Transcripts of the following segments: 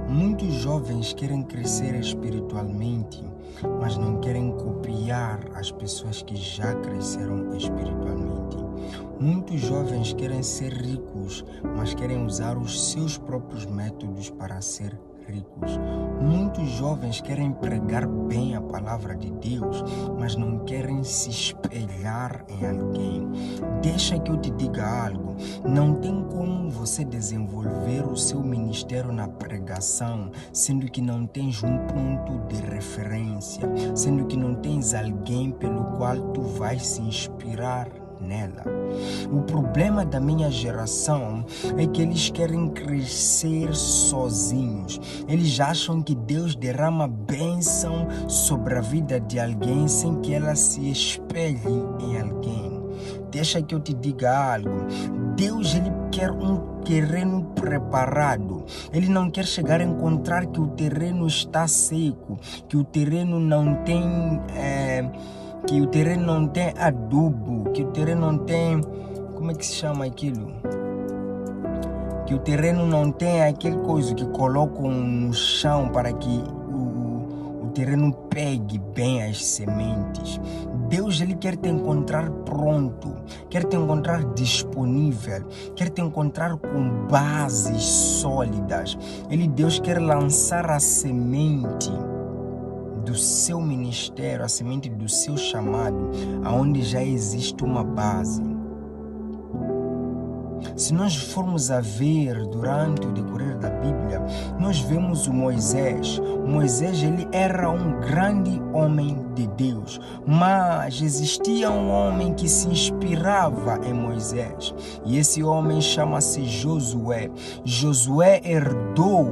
Muitos jovens querem crescer espiritualmente, mas não querem copiar as pessoas que já cresceram espiritualmente. Muitos jovens querem ser ricos, mas querem usar os seus próprios métodos para ser ricos. Muitos jovens querem pregar bem a palavra de Deus, mas não querem se espelhar em alguém. Deixa que eu te diga algo. Não tem como você desenvolver o seu ministério na pregação, sendo que não tens um ponto de referência, sendo que não tens alguém pelo qual tu vais se inspirar nela. O problema da minha geração é que eles querem crescer sozinhos. Eles acham que Deus derrama bênção sobre a vida de alguém sem que ela se espelhe em alguém. Deixa que eu te diga algo. Deus, ele quer um terreno preparado. Ele não quer chegar a encontrar que o terreno está seco, que o terreno não tem adubo, que o terreno não tem, como é que se chama aquilo? Que o terreno não tem aquele coisa que colocam no chão para que o terreno pegue bem as sementes. Deus, ele quer te encontrar pronto, quer te encontrar disponível, quer te encontrar com bases sólidas. Deus quer lançar a semente do seu ministério, a semente do seu chamado, aonde já existe uma base. Se nós formos a ver durante o decorrer da Bíblia, nós vemos o Moisés. Moisés, ele era um grande homem de Deus, mas existia um homem que se inspirava em Moisés, e esse homem chama-se Josué. Josué herdou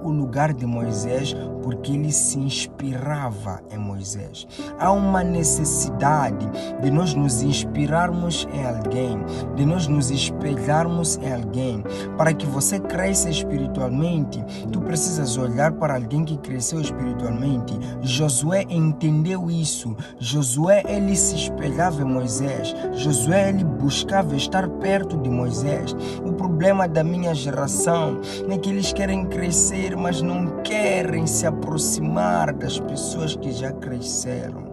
o lugar de Moisés porque ele se inspirava em Moisés. Há uma necessidade de nós nos inspirarmos em alguém, de nós nos espelharmos em alguém. Para que você cresça espiritualmente, tu precisas olhar para alguém que cresceu espiritualmente. Josué entendeu isso. Josué, ele se espelhava em Moisés. Josué, ele buscava estar perto de Moisés. O problema da minha geração é que eles querem crescer, mas não querem se aproximar das pessoas que já cresceram.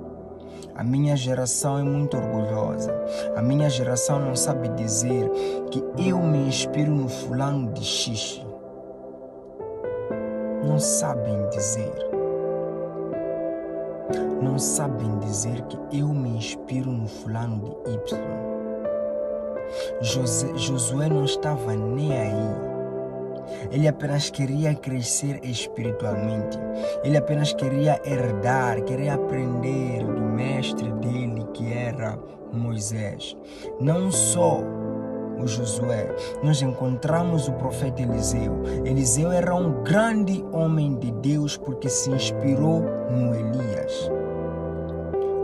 A minha geração é muito orgulhosa. A minha geração não sabe dizer que eu me inspiro no fulano de X. Não sabem dizer. Não sabem dizer que eu me inspiro no fulano de Y. Josué não estava nem aí. Ele apenas queria crescer espiritualmente. Ele apenas queria herdar, queria aprender do mestre dele, que era Moisés. Não só o Josué, nós encontramos o profeta Eliseu. Eliseu era um grande homem de Deus porque se inspirou no Elias.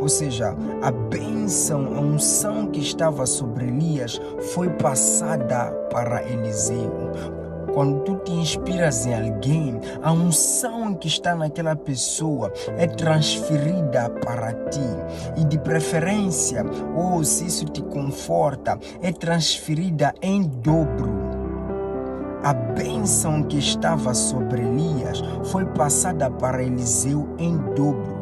Ou seja, a bênção, a unção que estava sobre Elias foi passada para Eliseu. Quando tu te inspiras em alguém, a unção que está naquela pessoa é transferida para ti. E de preferência, ou se isso te conforta, é transferida em dobro. A bênção que estava sobre Elias foi passada para Eliseu em dobro.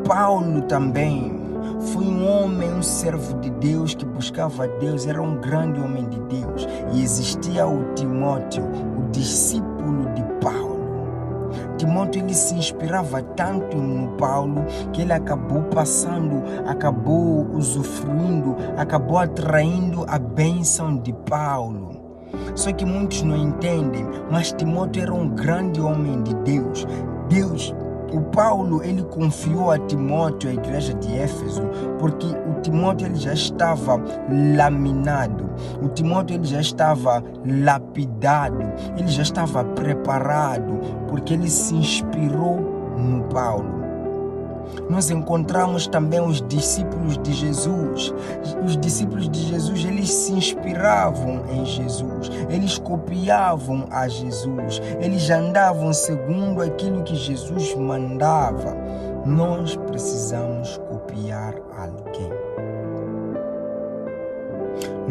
Paulo também foi um homem, um servo de Deus que buscava Deus, era um grande homem de Deus. E existia o Timóteo, o discípulo de Paulo. Timóteo, ele se inspirava tanto no Paulo que ele acabou usufruindo, acabou atraindo a bênção de Paulo. Só que muitos não entendem, mas Timóteo era um grande homem de Deus. O Paulo, ele confiou a Timóteo, a igreja de Éfeso, porque o Timóteo, ele já estava laminado, o Timóteo, ele já estava lapidado, ele já estava preparado, porque ele se inspirou no Paulo. Nós encontramos também os discípulos de Jesus. Os discípulos de Jesus, eles se inspiravam em Jesus, eles copiavam a Jesus, eles andavam segundo aquilo que Jesus mandava. Nós precisamos copiar alguém.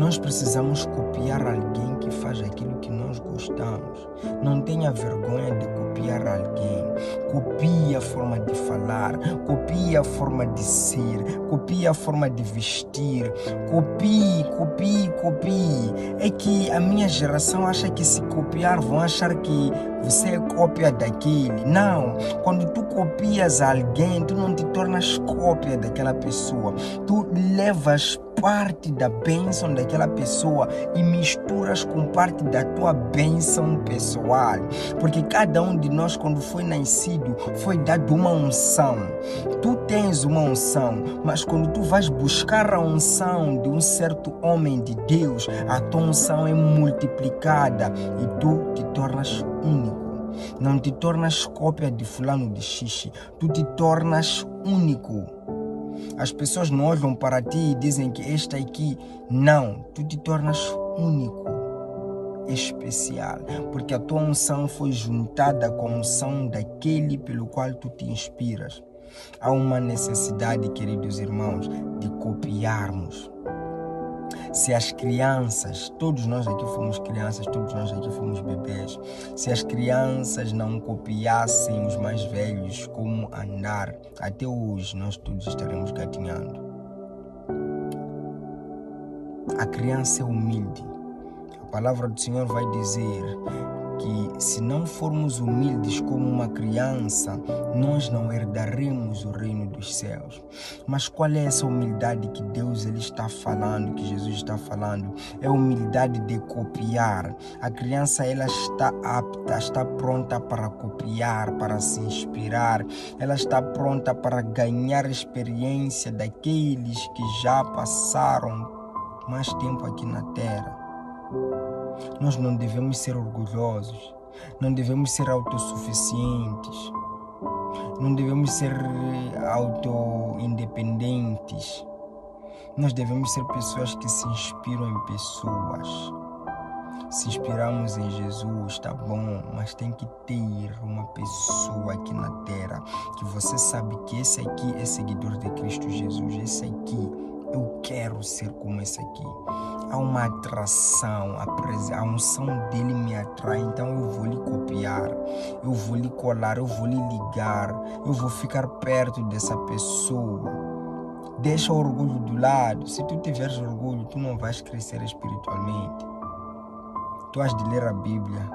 Nós precisamos copiar alguém que faz aquilo que nós gostamos. Não tenha vergonha de copiar alguém. Copie a forma de falar, copie a forma de ser, copie a forma de vestir. Copie. É que a minha geração acha que se copiar vão achar que você é cópia daquele. Não, quando tu copias alguém, tu não te tornas cópia daquela pessoa. Tu levas parte da bênção daquela pessoa e misturas com parte da tua bênção pessoal. Porque cada um de nós, quando foi nascido, foi dado uma unção. Tu tens uma unção, mas quando tu vais buscar a unção de um certo homem de Deus, a tua unção é multiplicada e tu te tornas único. Não te tornas cópia de fulano de xixi, tu te tornas único. As pessoas não olham para ti e dizem que este aqui, não, tu te tornas único, especial, porque a tua unção foi juntada com a unção daquele pelo qual tu te inspiras. Há uma necessidade, queridos irmãos, de copiarmos. Se as crianças, todos nós aqui fomos crianças, todos nós aqui fomos bebês, se as crianças não copiassem os mais velhos como andar, até hoje nós todos estaremos gatinhando. A criança é humilde. A palavra do Senhor vai dizer que se não formos humildes como uma criança, nós não herdaremos o reino dos céus. Mas qual é essa humildade que Deus está falando, que Jesus está falando? É a humildade de copiar. A criança ela está apta, está pronta para copiar, para se inspirar. Ela está pronta para ganhar experiência daqueles que já passaram mais tempo aqui na terra. Nós não devemos ser orgulhosos, não devemos ser autossuficientes, não devemos ser auto-independentes. Nós devemos ser pessoas que se inspiram em pessoas. Se inspiramos em Jesus, tá bom, mas tem que ter uma pessoa aqui na terra que você sabe que esse aqui é seguidor de Cristo Jesus, esse aqui, eu quero ser como esse aqui. Há uma atração, a unção dele me atrai, então eu vou lhe copiar, eu vou lhe colar, eu vou lhe ligar, eu vou ficar perto dessa pessoa. Deixa o orgulho do lado. Se tu tiveres orgulho, tu não vais crescer espiritualmente. Tu has de ler a Bíblia,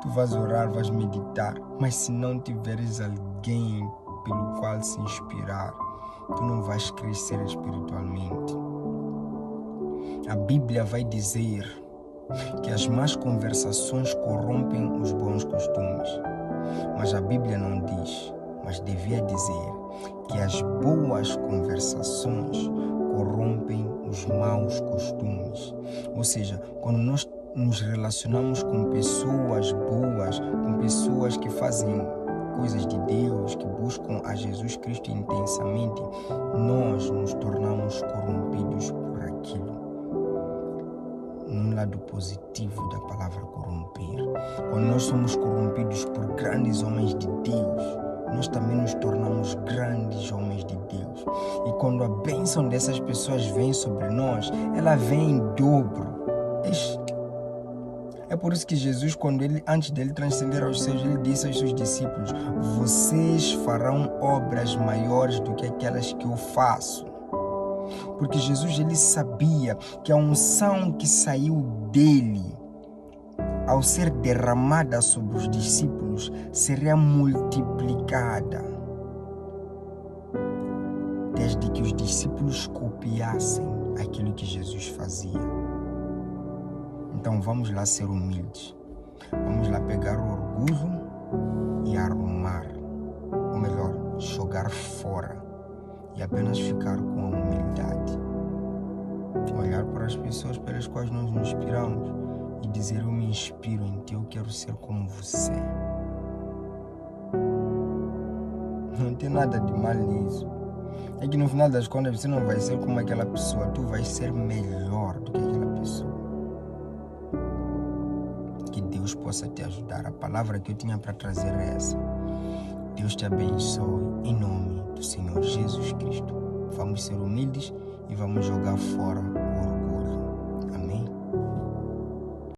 tu vais orar, vais meditar, mas se não tiveres alguém pelo qual se inspirar, tu não vais crescer espiritualmente. A Bíblia vai dizer que as más conversações corrompem os bons costumes. Mas a Bíblia não diz, mas devia dizer que as boas conversações corrompem os maus costumes. Ou seja, quando nós nos relacionamos com pessoas boas, com pessoas que fazem coisas de Deus, que buscam a Jesus Cristo intensamente, nós nos tornamos corrompidos por aquilo. No lado positivo da palavra corromper. Quando nós somos corrompidos por grandes homens de Deus, nós também nos tornamos grandes homens de Deus. E quando a bênção dessas pessoas vem sobre nós, ela vem em dobro. É por isso que Jesus, antes dele transcender aos céus, ele disse aos seus discípulos: vocês farão obras maiores do que aquelas que eu faço. Porque Jesus ele sabia que a unção que saiu dele, ao ser derramada sobre os discípulos, seria multiplicada, desde que os discípulos copiassem aquilo que Jesus fazia. Então vamos lá ser humildes, vamos lá pegar o orgulho e arrumar, ou melhor, jogar fora e apenas ficar com a humildade. Olhar para as pessoas pelas quais nós nos inspiramos e dizer: eu me inspiro em ti, eu quero ser como você. Não tem nada de mal nisso. É que no final das contas você não vai ser como aquela pessoa, tu vais ser melhor do que aquela pessoa. Que Deus possa te ajudar. A palavra que eu tinha para trazer é essa. Deus te abençoe em nome do Senhor Jesus Cristo. Vamos ser humildes e vamos jogar fora o